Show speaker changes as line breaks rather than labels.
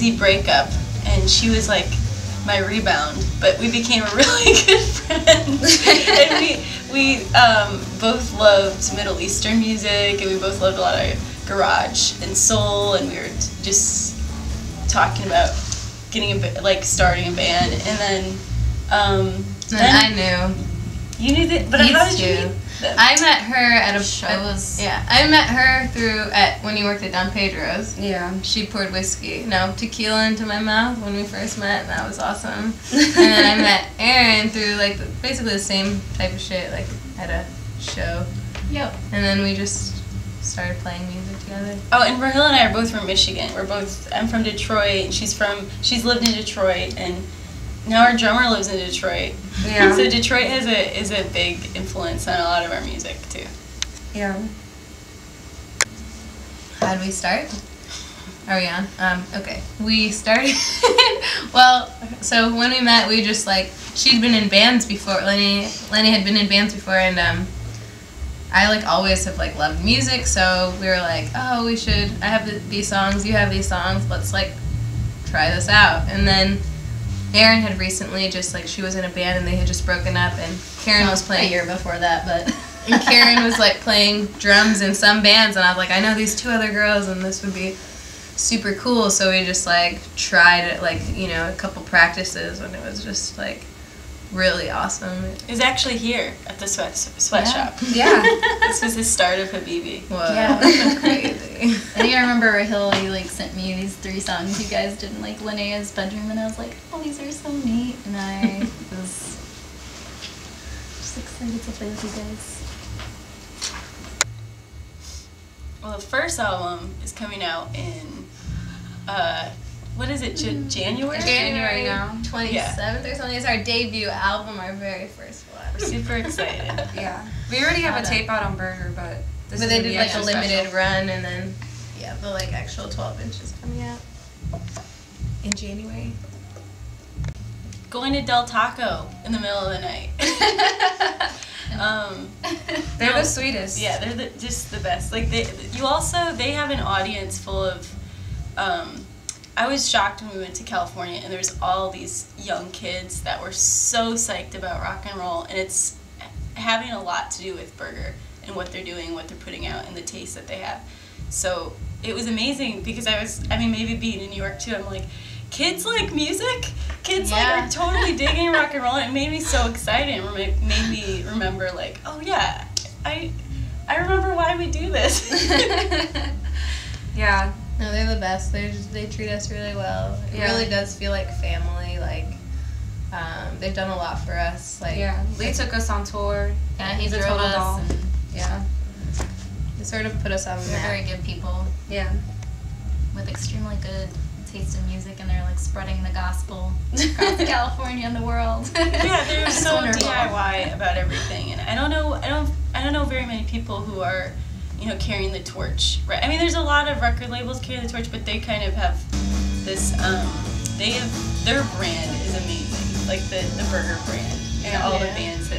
crazy breakup, and she was like my rebound, but we became a really good friend. And we both loved Middle Eastern music, and we both loved a lot of garage and soul, and we were just talking about getting starting a band, and then
I knew.
You knew that, but how did you meet them?
I met her at a show. I met her when you worked at Don Pedro's.
Yeah.
She poured tequila into my mouth when we first met, and that was awesome. And then I met Aaron through basically the same type of shit, at a show.
Yep.
And then we just started playing music together.
Oh, and Rahil and I are both from Michigan. I'm from Detroit, and she's lived in Detroit, and now our drummer lives in Detroit.
Yeah.
So Detroit is a big influence on a lot of our music too.
Yeah.
How did we start? Are we on? Okay. We started. Well, so when we met, we just she'd been in bands before. Lenny had been in bands before, and I always have loved music. So we were like, oh, we should. I have these songs. You have these songs. Let's try this out. And then Erin had recently she was in a band and they had just broken up, and Karen was playing
a year before that, but
and Karen was playing drums in some bands, and I was like, I know these two other girls and this would be super cool. So we just tried it a couple practices, and it was just really awesome.
It was actually here at the Sweatshop.
Yeah.
This was the start of Habibi.
Whoa,
yeah.
that's crazy.
I think I remember Rahil, you sent me these 3 songs you guys did in Linnea's bedroom, and I was like, oh, these are so neat, and I was just excited to play with you guys.
Well, the first album is coming out in what is it, January?
January now, 27th
Yeah.
or something. It's our debut album, our very first one.
We're super excited.
Yeah. We already have a tape out on Burger, but this is
they
gonna
did
be
a
extra
limited
special.
run, and then the actual 12 inches coming out in January.
Going to Del Taco in the middle of the night.
They're the sweetest.
Yeah, they're just the best. They have an audience full of. I was shocked when we went to California, and there's all these young kids that were so psyched about rock and roll, and it's having a lot to do with Burger and what they're doing, what they're putting out, and the taste that they have. So it was amazing because maybe being in New York too, I'm like, kids like music? Kids are totally digging rock and roll, and it made me so excited, and made me remember oh yeah, I remember why we do this.
Yeah.
No, they're the best. They treat us really well. It really does feel like family. They've done a lot for us.
Lee took us on tour.
Yeah, he
He's a
drove
total
us.
doll.
And
Yeah. They sort of put us on the
they're
map.
very good people
Yeah.
with extremely good taste in music, and they're spreading the gospel across California and the world.
Yeah, they're
It's
so
wonderful.
DIY about everything, and I don't know very many people who are, carrying the torch. Right? I mean, there's a lot of record labels carrying the torch, but they kind of have this. Their brand is amazing, the Burger brand, and all the bands